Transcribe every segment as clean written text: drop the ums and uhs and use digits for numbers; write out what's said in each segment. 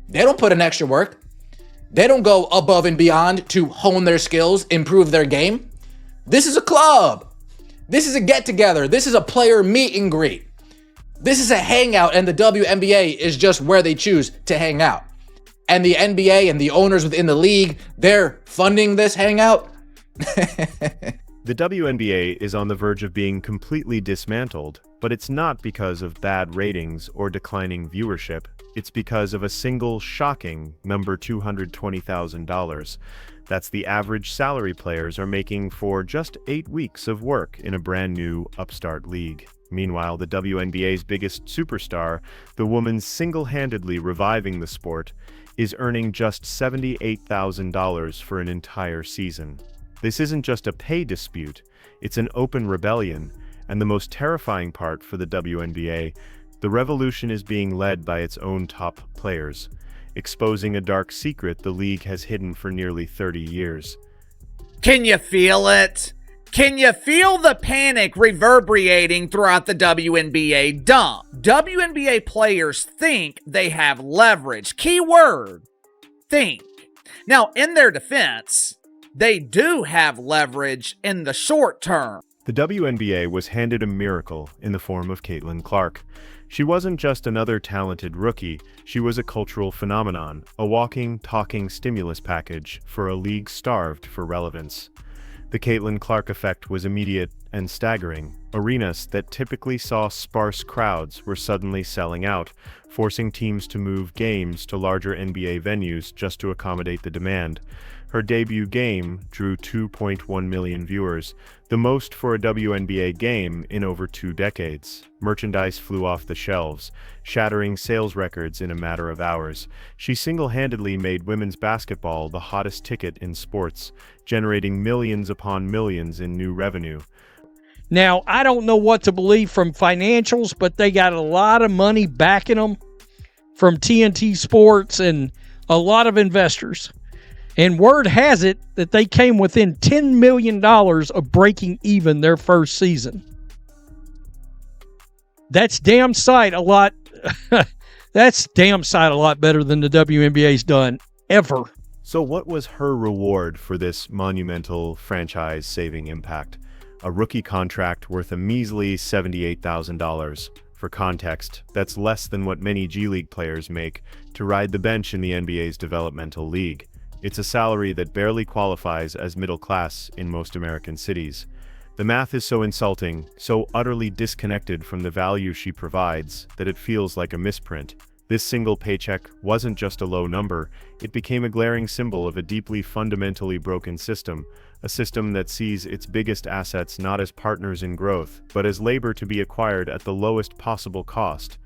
They don't put in extra work. They don't go above and beyond to hone their skills, improve their game. This is a club. This is a get-together. This is a player meet and greet. This is a hangout, and the WNBA is just where they choose to hang out. And the NBA and the owners within the league, they're funding this hangout. The WNBA is on the verge of being completely dismantled, but it's not because of bad ratings or declining viewership. It's because of a single shocking number, $220,000. That's the average salary players are making for just 8 weeks of work in a brand new upstart league. Meanwhile, the WNBA's biggest superstar, the woman single-handedly reviving the sport, is earning just $78,000 for an entire season. This isn't just a pay dispute, it's an open rebellion, and the most terrifying part for the WNBA, the revolution is being led by its own top players, exposing a dark secret the league has hidden for nearly 30 years. Can you feel it? Can you feel the panic reverberating throughout the WNBA dump? WNBA players think they have leverage. Key word, think. Now, in their defense, they do have leverage in the short term. The WNBA was handed a miracle in the form of Caitlin Clark. She wasn't just another talented rookie, she was a cultural phenomenon, a walking, talking stimulus package for a league starved for relevance. The Caitlin Clark effect was immediate and staggering. Arenas that typically saw sparse crowds were suddenly selling out, forcing teams to move games to larger NBA venues just to accommodate the demand. Her debut game drew 2.1 million viewers, the most for a WNBA game in over 2 decades. Merchandise flew off the shelves, shattering sales records in a matter of hours. She single-handedly made women's basketball the hottest ticket in sports, generating millions upon millions in new revenue. Now, I don't know what to believe from financials, but they got a lot of money backing them from TNT Sports and a lot of investors. And word has it that they came within $10 million of breaking even their first season. That's damn sight a lot. That's damn sight a lot better than the WNBA's done ever. So what was her reward for this monumental franchise-saving impact? A rookie contract worth a measly $78,000. For context, that's less than what many G League players make to ride the bench in the NBA's developmental league. It's a salary that barely qualifies as middle class in most American cities. The math is so insulting, so utterly disconnected from the value she provides, that it feels like a misprint. This single paycheck wasn't just a low number, it became a glaring symbol of a deeply fundamentally broken system, a system that sees its biggest assets not as partners in growth, but as labor to be acquired at the lowest possible cost.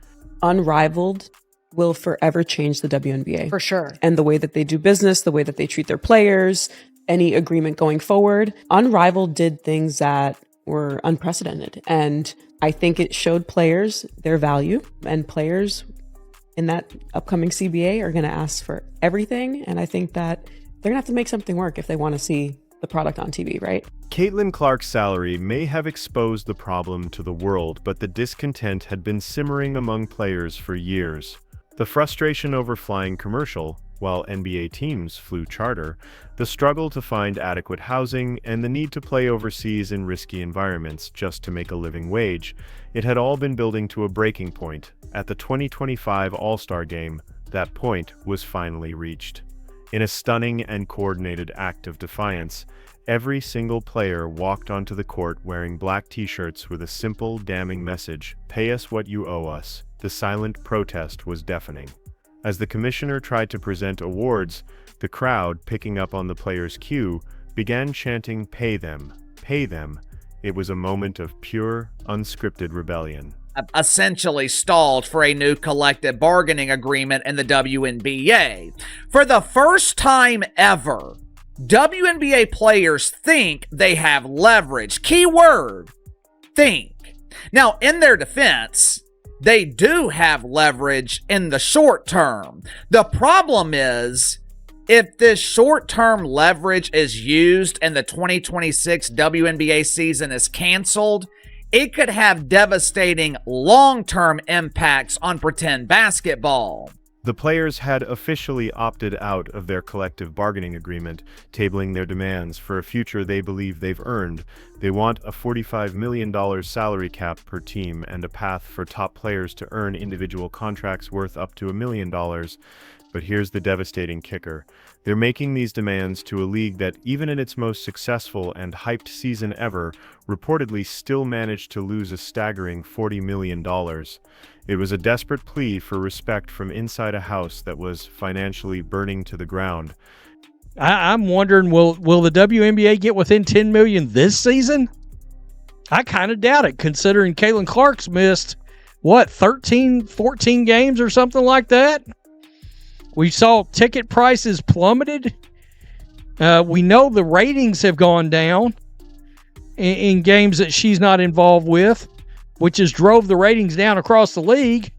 Unrivaled will forever change the WNBA. For sure. And the way that they do business, the way that they treat their players, any agreement going forward. Unrivaled did things that were unprecedented. And I think it showed players their value, and players in that upcoming CBA are going to ask for everything. And I think that they're going to have to make something work if they want to see the product on TV, right? Caitlin Clark's salary may have exposed the problem to the world, but the discontent had been simmering among players for years. The frustration over flying commercial, while NBA teams flew charter, the struggle to find adequate housing, and the need to play overseas in risky environments just to make a living wage, it had all been building to a breaking point. At the 2025 All-Star Game, that point was finally reached. In a stunning and coordinated act of defiance, every single player walked onto the court wearing black t-shirts with a simple, damning message: "Pay us what you owe us." The silent protest was deafening. As the commissioner tried to present awards, the crowd, picking up on the players' cue, began chanting, "Pay them, pay them." It was a moment of pure, unscripted rebellion. Essentially stalled for a new collective bargaining agreement in the WNBA. For the first time ever, WNBA players think they have leverage. Key word, think. Now, in their defense, they do have leverage in the short term. The problem is, if this short-term leverage is used and the 2026 WNBA season is canceled, it could have devastating long-term impacts on pretend basketball. The players had officially opted out of their collective bargaining agreement, tabling their demands for a future they believe they've earned. They want a $45 million salary cap per team and a path for top players to earn individual contracts worth up to $1 million. But here's the devastating kicker. They're making these demands to a league that, even in its most successful and hyped season ever, reportedly still managed to lose a staggering $40 million. It was a desperate plea for respect from inside a house that was financially burning to the ground. I'm wondering, will the WNBA get within $10 million this season? I kind of doubt it, considering Caitlin Clark's missed, 13, 14 games or something like that? We saw ticket prices plummeted. We know the ratings have gone down in games that she's not involved with, which has drove the ratings down across the league.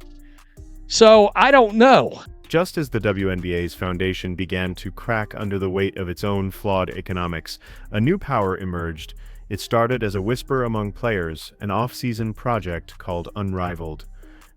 So I don't know. Just as the WNBA's foundation began to crack under the weight of its own flawed economics, a new power emerged. It started as a whisper among players, an off-season project called Unrivaled.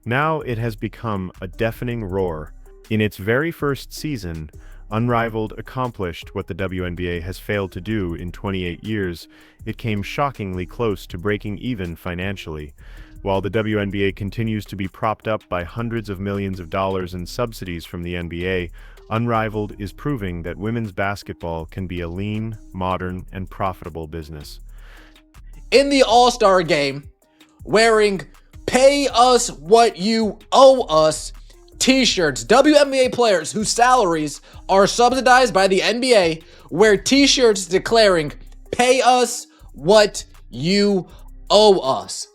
Now it has become a deafening roar. In its very first season, Unrivaled accomplished what the WNBA has failed to do in 28 years. It came shockingly close to breaking even financially. While the WNBA continues to be propped up by hundreds of millions of dollars in subsidies from the NBA, Unrivaled is proving that women's basketball can be a lean, modern, and profitable business. In the All-Star game, wearing "Pay us what you owe us" t-shirts, WNBA players whose salaries are subsidized by the NBA wear t-shirts declaring "Pay us what you owe us."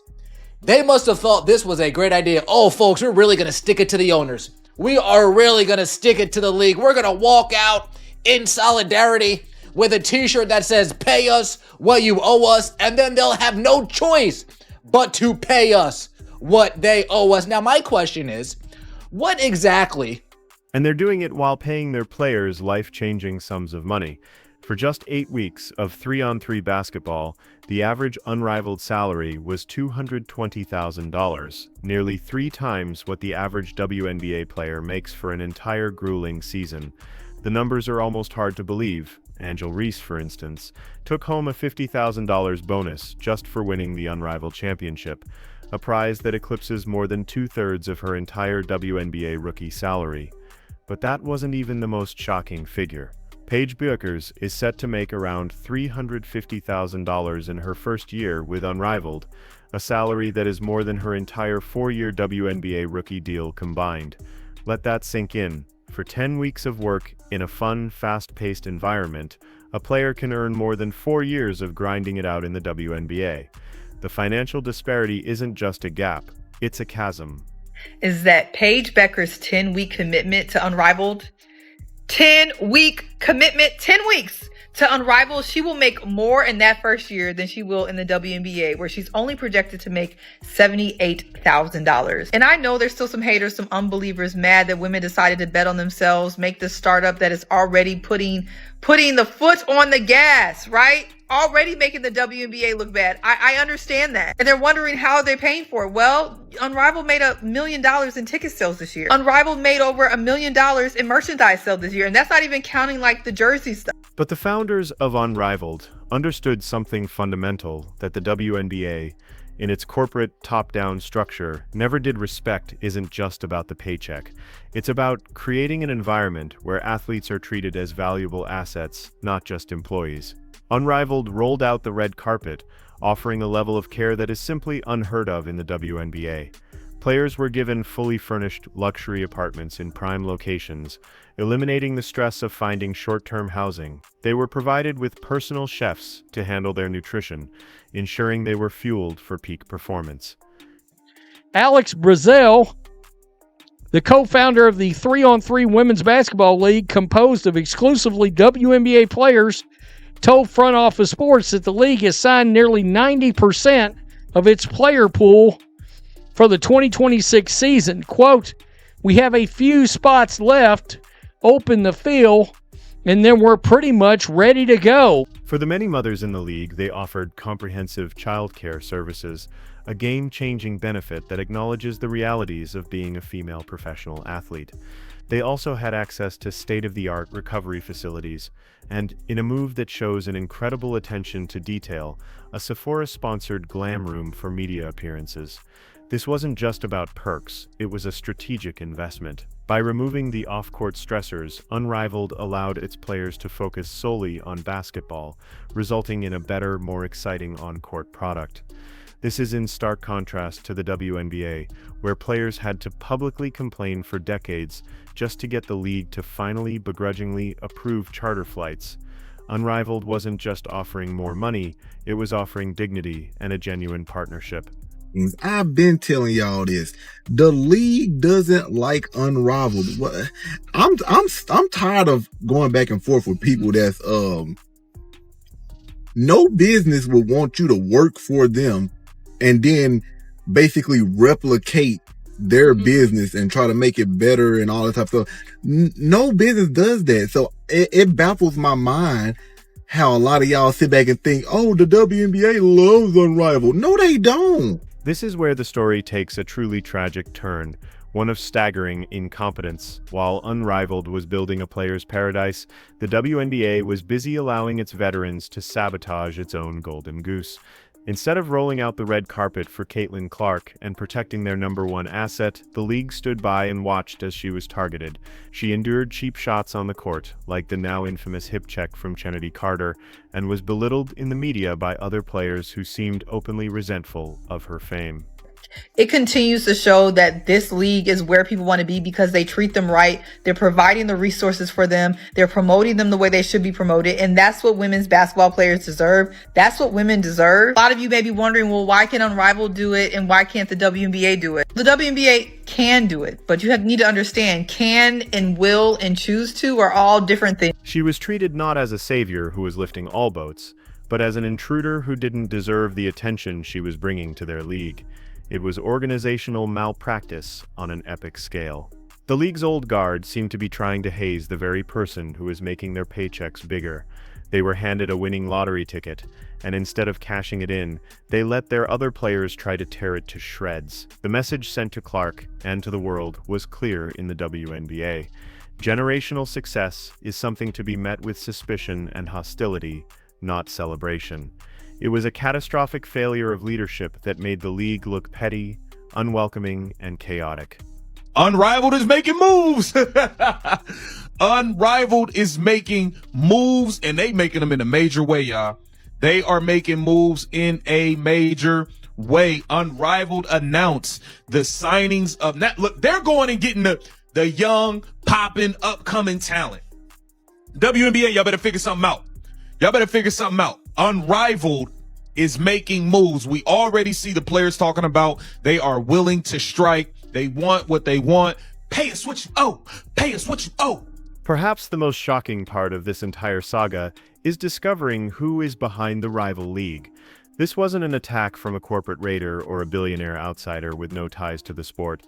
They must have thought this was a great idea. Oh, folks, we're really going to stick it to the owners. We are really going to stick it to the league. We're going to walk out in solidarity with a t-shirt that says "Pay us what you owe us," and then they'll have no choice but to pay us what they owe us. Now, my question is, what exactly? And they're doing it while paying their players life-changing sums of money. For just 8 weeks of 3-on-3 basketball, the average Unrivaled salary was $220,000, nearly 3 times what the average WNBA player makes for an entire grueling season. The numbers are almost hard to believe. Angel Reese, for instance, took home a $50,000 bonus just for winning the Unrivaled championship, a prize that eclipses more than 2/3 of her entire WNBA rookie salary. But that wasn't even the most shocking figure. Paige Bueckers is set to make around $350,000 in her first year with Unrivaled, a salary that is more than her entire 4-year WNBA rookie deal combined. Let that sink in. For 10 weeks of work in a fun, fast-paced environment, a player can earn more than 4 years of grinding it out in the WNBA. The financial disparity isn't just a gap, it's a chasm. Is that Paige Bueckers' 10-week commitment to Unrivaled? 10-week commitment, 10 weeks to Unrivaled. She will make more in that first year than she will in the WNBA, where she's only projected to make $78,000. And I know there's still some haters, some unbelievers mad that women decided to bet on themselves, make this startup that is already putting the foot on the gas, right? Already making the WNBA look bad. I understand that. And they're wondering how they're paying for it. Well, Unrivaled made $1 million in ticket sales this year. Unrivaled made over $1 million in merchandise sales this year. And that's not even counting like the jersey stuff. But the founders of Unrivaled understood something fundamental that the WNBA, in its corporate top-down structure, never did respect. Isn't just about the paycheck. It's about creating an environment where athletes are treated as valuable assets, not just employees. Unrivaled rolled out the red carpet, offering a level of care that is simply unheard of in the WNBA. Players were given fully furnished luxury apartments in prime locations, eliminating the stress of finding short-term housing. They were provided with personal chefs to handle their nutrition, ensuring they were fueled for peak performance. Alex Brazel, the co-founder of the 3-on-3 Women's Basketball League, composed of exclusively WNBA players, told Front Office Sports that the league has signed nearly 90% of its player pool for the 2026 season. Quote, "We have a few spots left, open the field, and then we're pretty much ready to go." For the many mothers in the league, they offered comprehensive childcare services, a game-changing benefit that acknowledges the realities of being a female professional athlete. They also had access to state-of-the-art recovery facilities, and, in a move that shows an incredible attention to detail, a Sephora-sponsored glam room for media appearances. This wasn't just about perks, it was a strategic investment. By removing the off-court stressors, Unrivaled allowed its players to focus solely on basketball, resulting in a better, more exciting on-court product. This is in stark contrast to the WNBA, where players had to publicly complain for decades just to get the league to finally begrudgingly approve charter flights. Unrivaled wasn't just offering more money, it was offering dignity and a genuine partnership. I've been telling y'all this. The league doesn't like Unrivaled. I'm tired of going back and forth with people that's no business would want you to work for them and then basically replicate their business and try to make it better and all that type of stuff. No business does that. So it baffles my mind how a lot of y'all sit back and think, oh, the WNBA loves Unrivaled. No, they don't. This is where the story takes a truly tragic turn, one of staggering incompetence. While Unrivaled was building a player's paradise, the WNBA was busy allowing its veterans to sabotage its own golden goose. Instead of rolling out the red carpet for Caitlin Clark and protecting their #1 asset, the league stood by and watched as she was targeted. She endured cheap shots on the court, like the now infamous hip check from Chennedy Carter, and was belittled in the media by other players who seemed openly resentful of her fame. It continues to show that this league is where people want to be because they treat them right. They're providing the resources for them. They're promoting them the way they should be promoted. And that's what women's basketball players deserve. That's what women deserve. A lot of you may be wondering, well, why can Unrivaled do it and why can't the WNBA do it? The WNBA can do it, but you need to understand can and will and choose to are all different things. She was treated not as a savior who was lifting all boats, but as an intruder who didn't deserve the attention she was bringing to their league. It was organizational malpractice on an epic scale. The league's old guard seemed to be trying to haze the very person who was making their paychecks bigger. They were handed a winning lottery ticket, and instead of cashing it in, they let their other players try to tear it to shreds. The message sent to Clark and to the world was clear in the WNBA. Generational success is something to be met with suspicion and hostility, not celebration. It was a catastrophic failure of leadership that made the league look petty, unwelcoming, and chaotic. Unrivaled is making moves. Unrivaled is making moves, and they making them in a major way, y'all. They are making moves in a major way. Unrivaled announced the signings of look, they're going and getting the young, popping, upcoming talent. WNBA, y'all better figure something out. Unrivaled is making moves. We already see the players talking about they are willing to strike. They want what they want. Pay us what you owe. Pay us what you owe. Perhaps the most shocking part of this entire saga is discovering who is behind the rival league. This wasn't an attack from a corporate raider or a billionaire outsider with no ties to the sport.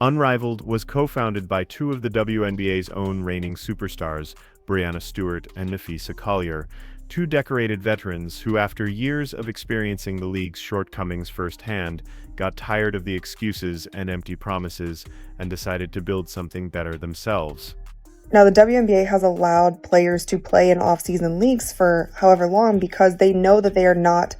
Unrivaled was co-founded by two of the WNBA's own reigning superstars, Breanna Stewart and Nafisa Collier, two decorated veterans who, after years of experiencing the league's shortcomings firsthand, got tired of the excuses and empty promises and decided to build something better themselves. Now, the WNBA has allowed players to play in off-season leagues for however long because they know that they are not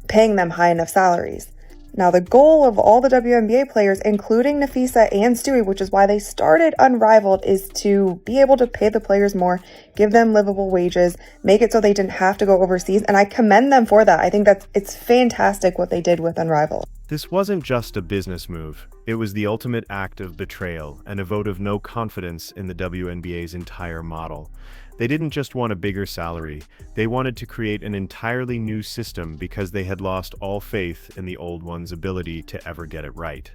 paying them high enough salaries. Now, the goal of all the WNBA players, including Nafisa and Stewie, which is why they started Unrivaled, is to be able to pay the players more, give them livable wages, make it so they didn't have to go overseas, and I commend them for that. I think it's fantastic what they did with Unrivaled. This wasn't just a business move. It was the ultimate act of betrayal and a vote of no confidence in the WNBA's entire model. They didn't just want a bigger salary, they wanted to create an entirely new system because they had lost all faith in the old one's ability to ever get it right.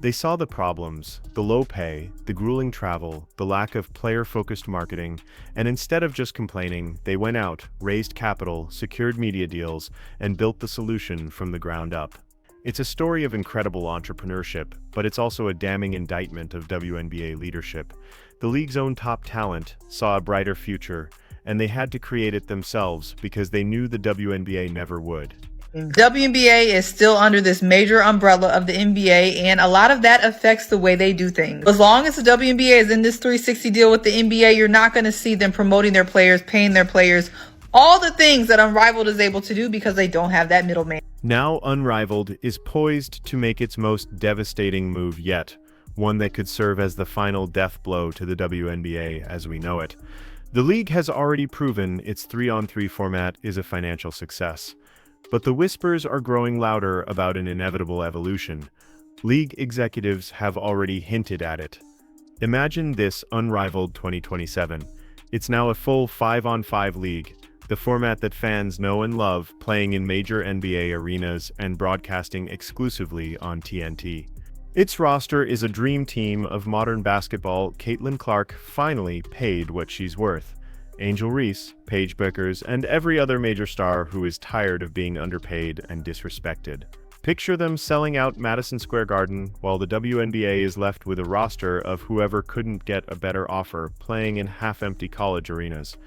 They saw the problems, the low pay, the grueling travel, the lack of player-focused marketing, and instead of just complaining, they went out, raised capital, secured media deals, and built the solution from the ground up. It's a story of incredible entrepreneurship, but it's also a damning indictment of WNBA leadership. The league's own top talent saw a brighter future, and they had to create it themselves because they knew the WNBA never would. WNBA is still under this major umbrella of the NBA, and a lot of that affects the way they do things. As long as the WNBA is in this 360 deal with the NBA, you're not going to see them promoting their players, paying their players, all the things that Unrivaled is able to do because they don't have that middleman. Now Unrivaled is poised to make its most devastating move yet, one that could serve as the final death blow to the WNBA as we know it. The league has already proven its 3-on-3 format is a financial success. But the whispers are growing louder about an inevitable evolution. League executives have already hinted at it. Imagine this Unrivaled 2027. It's now a full 5-on-5 league, the format that fans know and love, playing in major NBA arenas and broadcasting exclusively on TNT. Its roster is a dream team of modern basketball. Caitlin Clark finally paid what she's worth. Angel Reese, Paige Bueckers, and every other major star who is tired of being underpaid and disrespected. Picture them selling out Madison Square Garden while the WNBA is left with a roster of whoever couldn't get a better offer, playing in half-empty college arenas.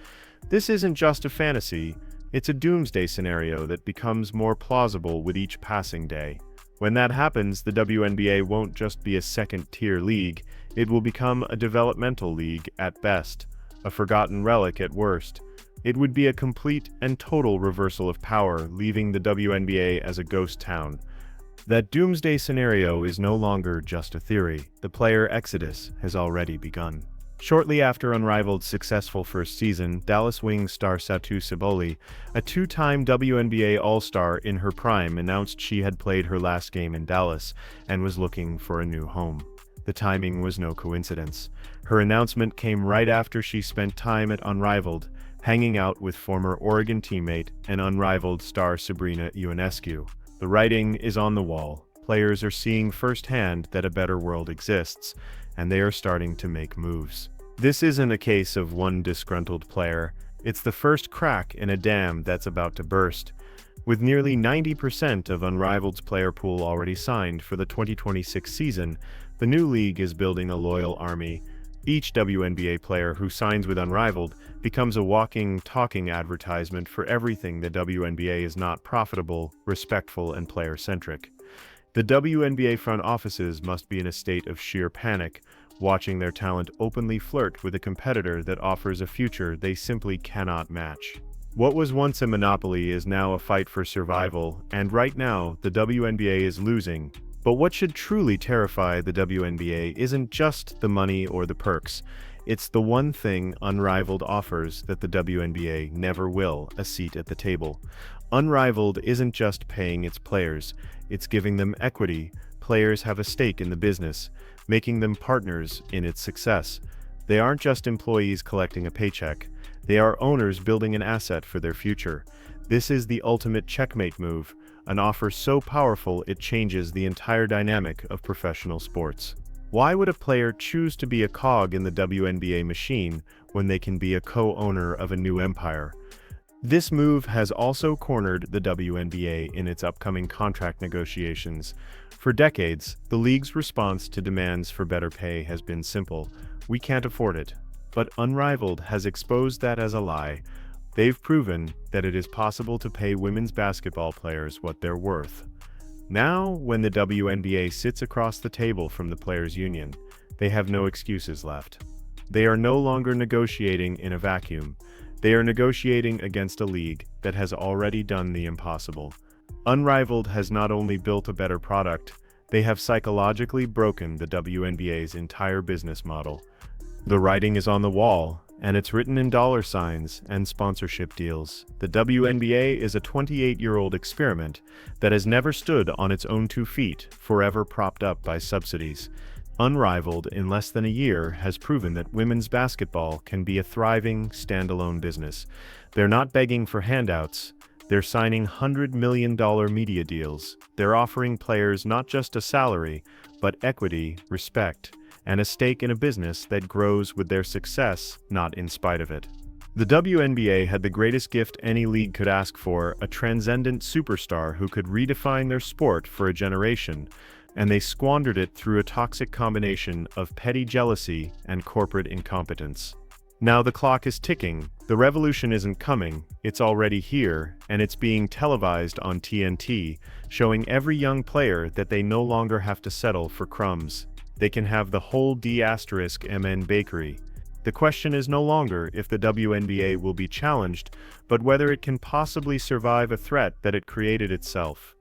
This isn't just a fantasy, it's a doomsday scenario that becomes more plausible with each passing day. When that happens, the WNBA won't just be a second-tier league, it will become a developmental league at best. A forgotten relic at worst. It would be a complete and total reversal of power, leaving the WNBA as a ghost town. That doomsday scenario is no longer just a theory. The player exodus has already begun. Shortly after Unrivaled's successful first season, Dallas Wings star Satu Saboli, a two-time WNBA All-Star in her prime, announced she had played her last game in Dallas and was looking for a new home. The timing was no coincidence. Her announcement came right after she spent time at Unrivaled, hanging out with former Oregon teammate and Unrivaled star Sabrina Ionescu. The writing is on the wall. Players are seeing firsthand that a better world exists, and they are starting to make moves. This isn't a case of one disgruntled player. It's the first crack in a dam that's about to burst. With nearly 90% of Unrivaled's player pool already signed for the 2026 season, the new league is building a loyal army. Each WNBA player who signs with Unrivaled becomes a walking, talking advertisement for everything the WNBA is not: profitable, respectful, and player-centric. The WNBA front offices must be in a state of sheer panic, watching their talent openly flirt with a competitor that offers a future they simply cannot match. What was once a monopoly is now a fight for survival, and right now, the WNBA is losing. But what should truly terrify the WNBA isn't just the money or the perks. It's the one thing Unrivaled offers that the WNBA never will: a seat at the table. Unrivaled isn't just paying its players, it's giving them equity. Players have a stake in the business, making them partners in its success. They aren't just employees collecting a paycheck. They are owners building an asset for their future. This is the ultimate checkmate move, an offer so powerful it changes the entire dynamic of professional sports. Why would a player choose to be a cog in the WNBA machine when they can be a co-owner of a new empire? This move has also cornered the WNBA in its upcoming contract negotiations. For decades, the league's response to demands for better pay has been simple: we can't afford it. But Unrivaled has exposed that as a lie. They've proven that it is possible to pay women's basketball players what they're worth. Now, when the WNBA sits across the table from the players' union, they have no excuses left. They are no longer negotiating in a vacuum. They are negotiating against a league that has already done the impossible. Unrivaled has not only built a better product, they have psychologically broken the WNBA's entire business model. The writing is on the wall, and it's written in dollar signs and sponsorship deals. The WNBA is a 28-year-old experiment that has never stood on its own 2 feet, forever propped up by subsidies. Unrivaled, in less than a year, has proven that women's basketball can be a thriving, standalone business. They're not begging for handouts. They're signing $100 million media deals. They're offering players not just a salary, but equity, respect, and a stake in a business that grows with their success, not in spite of it. The WNBA had the greatest gift any league could ask for: a transcendent superstar who could redefine their sport for a generation, and they squandered it through a toxic combination of petty jealousy and corporate incompetence. Now the clock is ticking. The revolution isn't coming, it's already here, and it's being televised on TNT, showing every young player that they no longer have to settle for crumbs. They can have the whole D*MN bakery. The question is no longer if the WNBA will be challenged, but whether it can possibly survive a threat that it created itself.